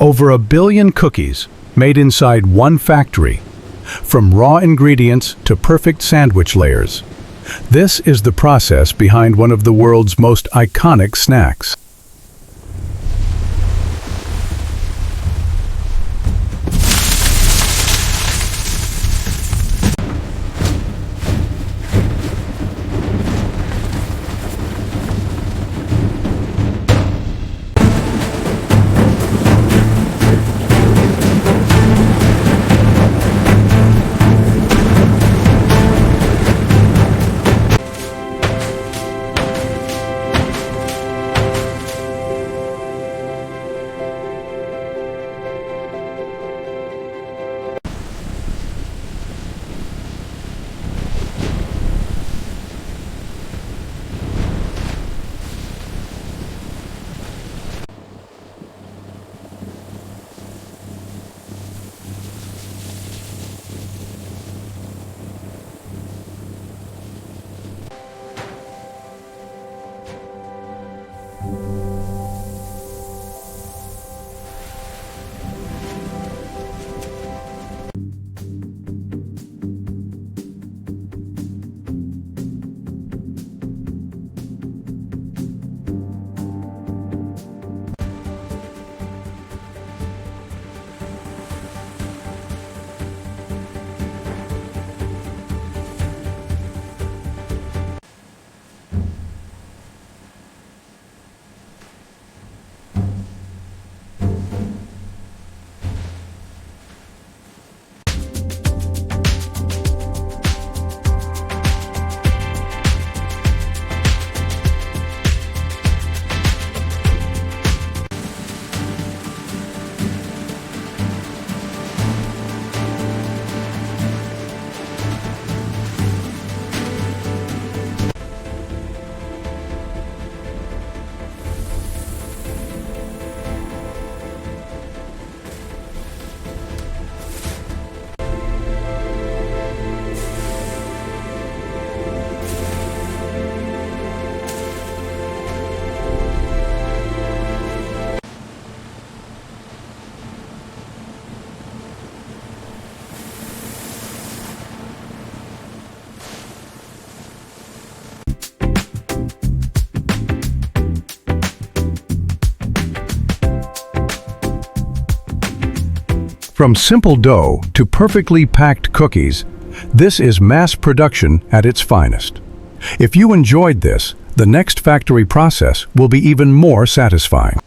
Over 1 billion cookies made inside one factory, from raw ingredients to perfect sandwich layers. This is the process behind one of the world's most iconic snacks. From simple dough to perfectly packed cookies, this is mass production at its finest. If you enjoyed this, the next factory process will be even more satisfying.